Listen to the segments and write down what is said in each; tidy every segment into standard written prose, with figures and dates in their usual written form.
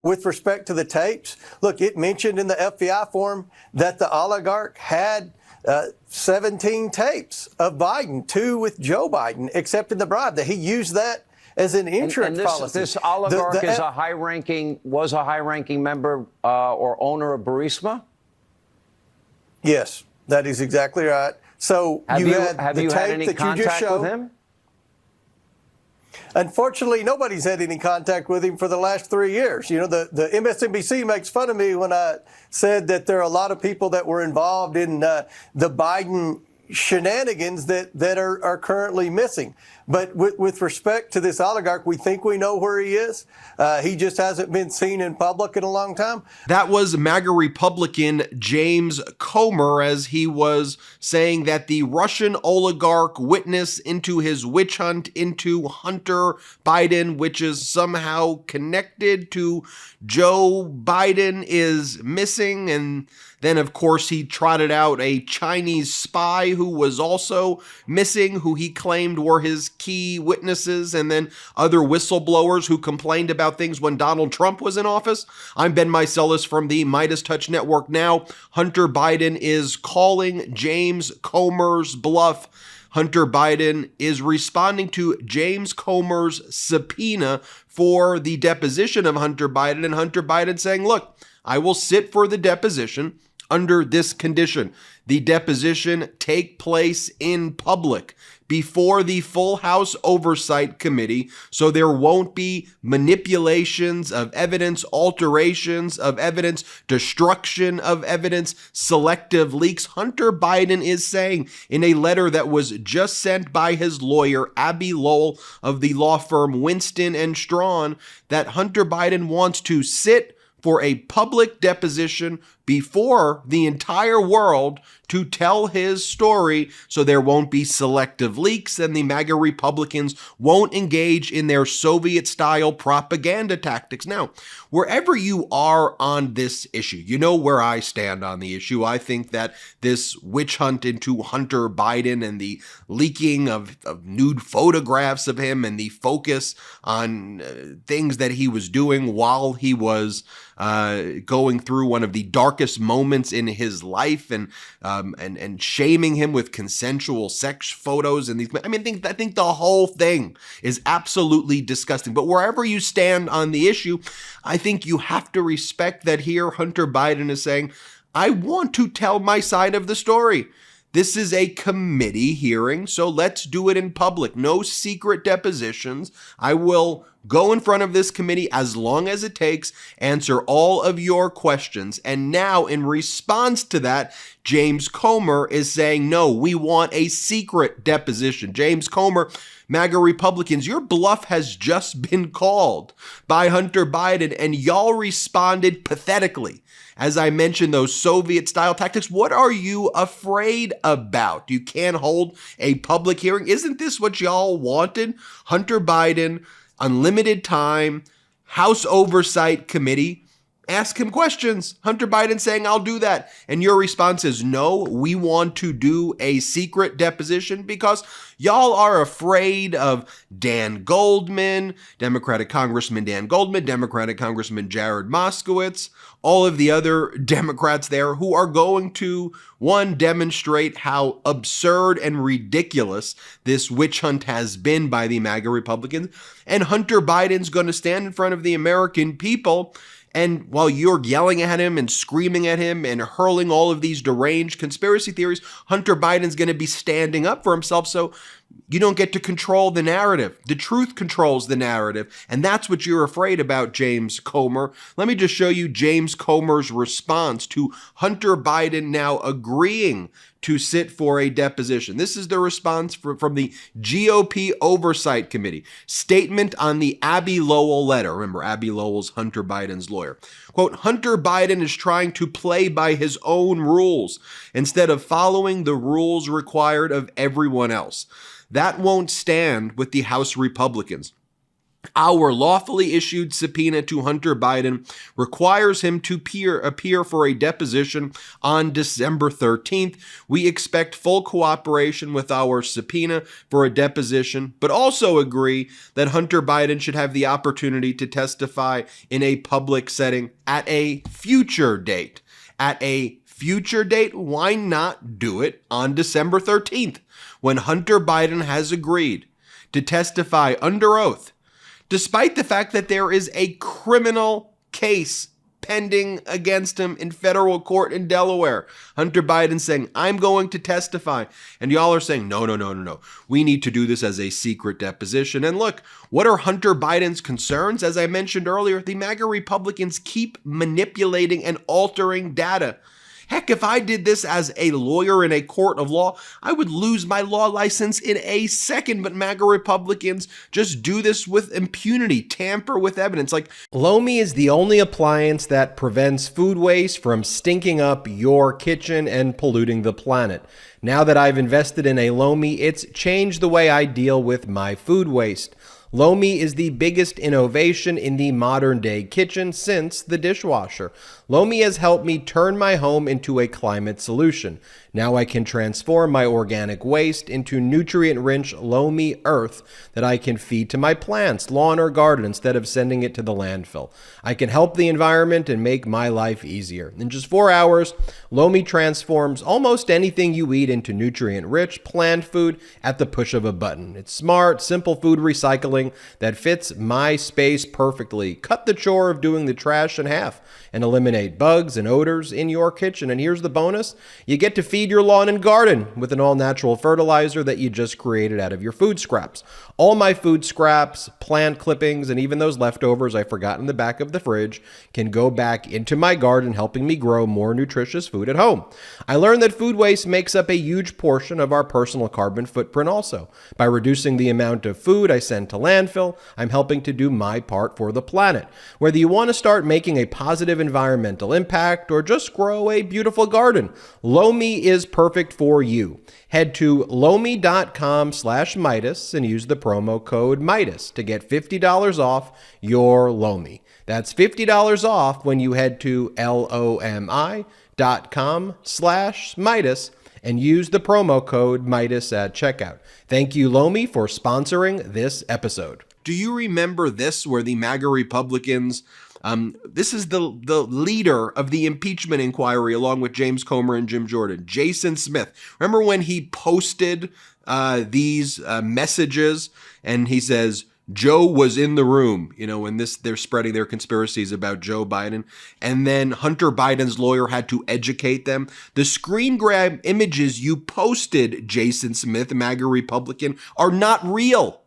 with respect to the tapes, look, it mentioned in the FBI form that the oligarch had 17 tapes of Biden, 2 with Joe Biden, accepting the bribe, that he used that as an insurance policy. This oligarch was a high-ranking member or owner of Burisma? Yes, that is exactly right. So have you had any contact with him? Unfortunately, nobody's had any contact with him for the last 3 years. You know, the MSNBC makes fun of me when I said that there are a lot of people that were involved in the Biden shenanigans that are currently missing. But with respect to this oligarch, we think we know where he is. He just hasn't been seen in public in a long time. That was MAGA Republican James Comer, as he was saying that the Russian oligarch witness into his witch hunt into Hunter Biden, which is somehow connected to Joe Biden, is missing. And then, of course, he trotted out a Chinese spy who was also missing, who he claimed were his key witnesses, and then other whistleblowers who complained about things when Donald Trump was in office. I'm Ben Meiselas from the MeidasTouch Network. Now, Hunter Biden is calling James Comer's bluff. Hunter Biden is responding to James Comer's subpoena for the deposition of Hunter Biden, and Hunter Biden saying, look, I will sit for the deposition under this condition. The deposition take place in public before the full House Oversight Committee, so there won't be manipulations of evidence, alterations of evidence, destruction of evidence, selective leaks. Hunter Biden is saying in a letter that was just sent by his lawyer, Abby Lowell of the law firm Winston & Strawn, that Hunter Biden wants to sit for a public deposition before the entire world to tell his story, so there won't be selective leaks and the MAGA Republicans won't engage in their Soviet-style propaganda tactics. Now, wherever you are on this issue, you know where I stand on the issue. I think that this witch hunt into Hunter Biden and the leaking of nude photographs of him and the focus on things that he was doing while he was going through one of the darkest moments in his life, and shaming him with consensual sex photos and these. I think the whole thing is absolutely disgusting. But wherever you stand on the issue, I think you have to respect that here Hunter Biden is saying, I want to tell my side of the story. This is a committee hearing, so let's do it in public. No secret depositions. I will go in front of this committee as long as it takes, answer all of your questions. And now, in response to that, James Comer is saying, no, we want a secret deposition. James Comer, MAGA Republicans, your bluff has just been called by Hunter Biden, and y'all responded pathetically. As I mentioned, those Soviet-style tactics, what are you afraid about? You can't hold a public hearing. Isn't this what y'all wanted? Hunter Biden, unlimited time, House Oversight Committee. Ask him questions. Hunter Biden saying, I'll do that. And your response is, no, we want to do a secret deposition because y'all are afraid of Dan Goldman, Democratic Congressman Dan Goldman, Democratic Congressman Jared Moskowitz, all of the other Democrats there who are going to, one, demonstrate how absurd and ridiculous this witch hunt has been by the MAGA Republicans. And Hunter Biden's going to stand in front of the American people, and while you're yelling at him and screaming at him and hurling all of these deranged conspiracy theories, Hunter Biden's going to be standing up for himself. So you don't get to control the narrative. The truth controls the narrative. And that's what you're afraid about, James Comer. Let me just show you James Comer's response to Hunter Biden now agreeing to sit for a deposition. This is the response from the GOP Oversight Committee. Statement on the Abby Lowell letter. Remember, Abby Lowell's Hunter Biden's lawyer. Quote, Hunter Biden is trying to play by his own rules instead of following the rules required of everyone else. That won't stand with the House Republicans. Our lawfully issued subpoena to Hunter Biden requires him to appear for a deposition on December 13th. We expect full cooperation with our subpoena for a deposition, but also agree that Hunter Biden should have the opportunity to testify in a public setting at a future date. At a future date, why not do it on December 13th, when Hunter Biden has agreed to testify under oath, despite the fact that there is a criminal case pending against him in federal court in Delaware. Hunter Biden saying, I'm going to testify. And y'all are saying, no. We need to do this as a secret deposition. And look, what are Hunter Biden's concerns? As I mentioned earlier, the MAGA Republicans keep manipulating and altering data. Heck, if I did this as a lawyer in a court of law, I would lose my law license in a second. But MAGA Republicans just do this with impunity, tamper with evidence. Like, Lomi is the only appliance that prevents food waste from stinking up your kitchen and polluting the planet. Now that I've invested in a Lomi, it's changed the way I deal with my food waste. Lomi is the biggest innovation in the modern day kitchen since the dishwasher. Lomi has helped me turn my home into a climate solution. Now I can transform my organic waste into nutrient-rich Lomi earth that I can feed to my plants, lawn, or garden instead of sending it to the landfill. I can help the environment and make my life easier. In just 4 hours, Lomi transforms almost anything you eat into nutrient-rich plant food at the push of a button. It's smart, simple food recycling that fits my space perfectly. Cut the chore of doing the trash in half and eliminate bugs and odors in your kitchen. And here's the bonus. You get to feed your lawn and garden with an all-natural fertilizer that you just created out of your food scraps. All my food scraps, plant clippings, and even those leftovers I forgot in the back of the fridge can go back into my garden, helping me grow more nutritious food at home. I learned that food waste makes up a huge portion of our personal carbon footprint also. By reducing the amount of food I send to landfill, I'm helping to do my part for the planet. Whether you want to start making a positive environmental impact or just grow a beautiful garden, Lomi is perfect for you. Head to lomi.com/Meidas and use the promo code Meidas to get $50 off your Lomi. That's $50 off when you head to lomi.com/Meidas and use the promo code Meidas at checkout. Thank you, Lomi, for sponsoring this episode. do you remember this, where the MAGA Republicans, this is the leader of the impeachment inquiry along with James Comer and Jim Jordan, Jason Smith. Remember when he posted these messages and he says, Joe was in the room, when they're spreading their conspiracies about Joe Biden. And then Hunter Biden's lawyer had to educate them. The screen grab images you posted, Jason Smith, MAGA Republican, are not real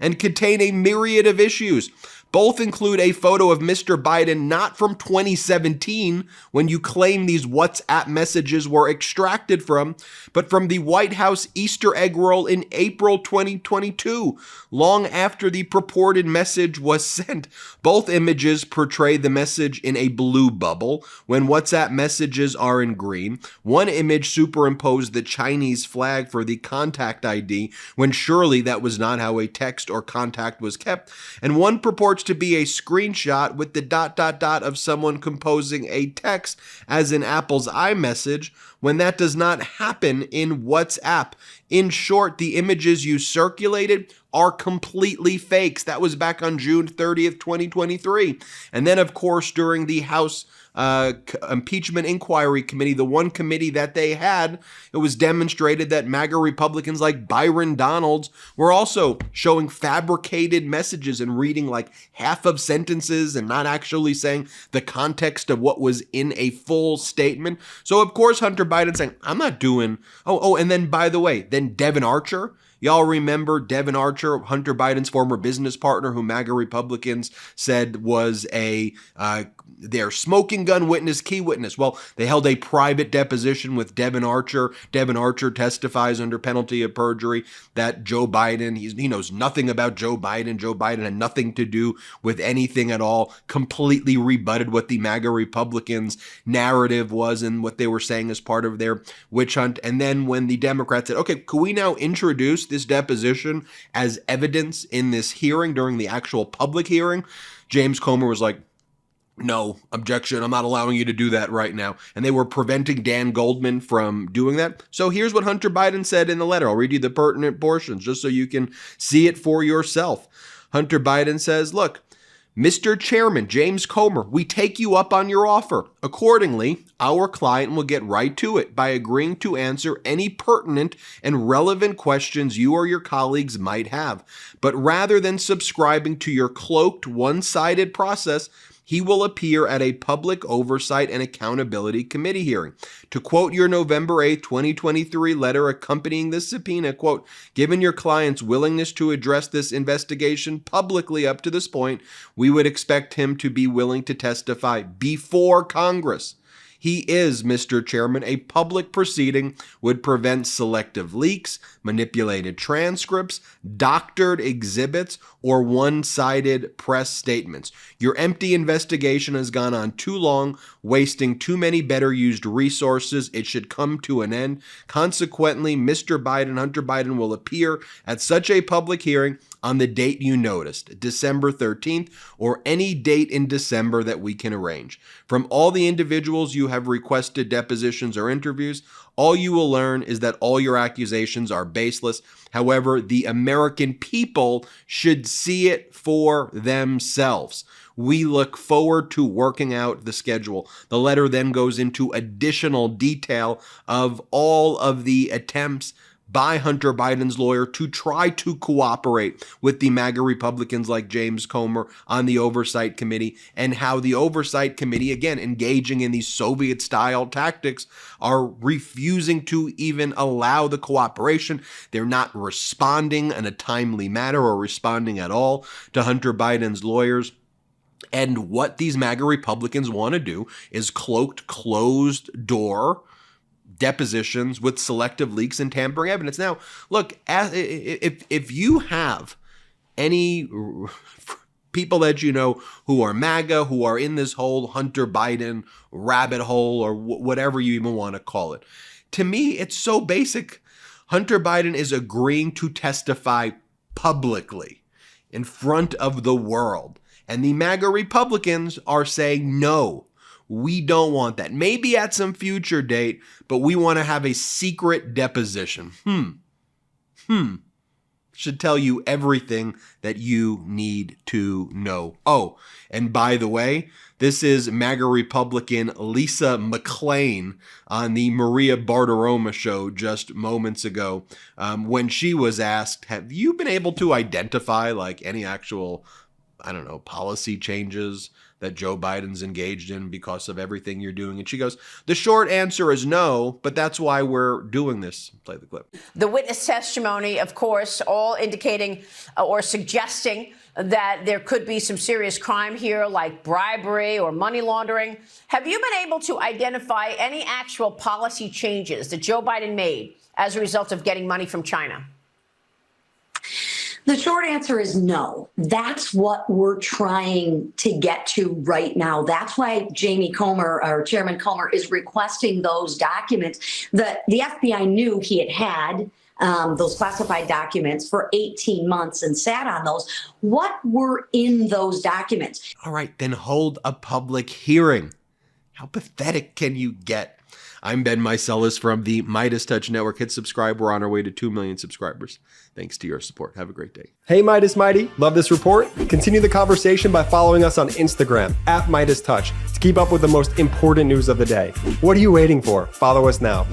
and contain a myriad of issues. Both include a photo of Mr. Biden not from 2017, when you claim these WhatsApp messages were extracted from, but from the White House Easter egg roll in April 2022, long after the purported message was sent. Both images portray the message in a blue bubble when WhatsApp messages are in green. One image superimposed the Chinese flag for the contact ID, when surely that was not how a text or contact was kept. And one purports to be a screenshot with the ... of someone composing a text, as in Apple's iMessage, when that does not happen in WhatsApp. In short, the images you circulated are completely fakes. That was back on June 30th, 2023. And then, of course, during the House Impeachment Inquiry Committee, the one committee that they had, it was demonstrated that MAGA Republicans like Byron Donalds were also showing fabricated messages and reading like half of sentences and not actually saying the context of what was in a full statement. So, of course, Hunter Biden saying, I'm not doing... and then, by the way, then Devin Archer. Y'all remember Devin Archer, Hunter Biden's former business partner, who MAGA Republicans said was a their smoking gun witness, key witness. Well, they held a private deposition with Devin Archer. Devin Archer testifies under penalty of perjury that Joe Biden, he knows nothing about Joe Biden. Joe Biden had nothing to do with anything at all, completely rebutted what the MAGA Republicans' narrative was and what they were saying as part of their witch hunt. And then when the Democrats said, okay, could we now introduce this deposition as evidence in this hearing during the actual public hearing? James Comer was like, no, objection, I'm not allowing you to do that right now. And they were preventing Dan Goldman from doing that. So here's what Hunter Biden said in the letter. I'll read you the pertinent portions just so you can see it for yourself. Hunter Biden says, look, Mr. Chairman, James Comer, we take you up on your offer. Accordingly, our client will get right to it by agreeing to answer any pertinent and relevant questions you or your colleagues might have. But rather than subscribing to your cloaked, one-sided process, he will appear at a Public Oversight and Accountability Committee hearing. To quote your November 8, 2023 letter accompanying this subpoena, quote, given your client's willingness to address this investigation publicly up to this point, we would expect him to be willing to testify before Congress. He is, Mr. Chairman, a public proceeding would prevent selective leaks, manipulated transcripts, doctored exhibits, or one-sided press statements. Your empty investigation has gone on too long, wasting too many better used resources. It should come to an end. Consequently, Mr. Biden, Hunter Biden, will appear at such a public hearing on the date you noticed, December 13th, or any date in December that we can arrange. From all the individuals you have requested depositions or interviews, all you will learn is that all your accusations are baseless. However, the American people should see it for themselves. We look forward to working out the schedule. The letter then goes into additional detail of all of the attempts by Hunter Biden's lawyer to try to cooperate with the MAGA Republicans like James Comer on the Oversight Committee, and how the Oversight Committee, again, engaging in these Soviet-style tactics, are refusing to even allow the cooperation. They're not responding in a timely manner or responding at all to Hunter Biden's lawyers. And what these MAGA Republicans want to do is cloaked, closed door depositions with selective leaks and tampering evidence. Now, look, if you have any people that you know who are MAGA, who are in this whole Hunter Biden rabbit hole, or whatever you even want to call it, to me, it's so basic. Hunter Biden is agreeing to testify publicly in front of the world. And the MAGA Republicans are saying, no, we don't want that. Maybe at some future date, but we want to have a secret deposition. Should tell you everything that you need to know. Oh, and by the way, this is MAGA Republican Lisa McClain on the Maria Bartiromo show just moments ago, when she was asked, have you been able to identify like any actual, I don't know, policy changes that Joe Biden's engaged in because of everything you're doing? And she goes, the short answer is no, but that's why we're doing this. Play the clip. The witness testimony, of course, all indicating or suggesting that there could be some serious crime here, like bribery or money laundering. Have you been able to identify any actual policy changes that Joe Biden made as a result of getting money from China? The short answer is no. That's what we're trying to get to right now. That's why Jamie Comer, or Chairman Comer, is requesting those documents that the FBI knew he had those classified documents for 18 months and sat on those. What were in those documents? All right, then hold a public hearing. How pathetic can you get? I'm Ben Meiselas from the MeidasTouch Network. Hit subscribe. We're on our way to 2 million subscribers. Thanks to your support. Have a great day. Hey, Midas Mighty. Love this report? Continue the conversation by following us on Instagram @MeidasTouch to keep up with the most important news of the day. What are you waiting for? Follow us now.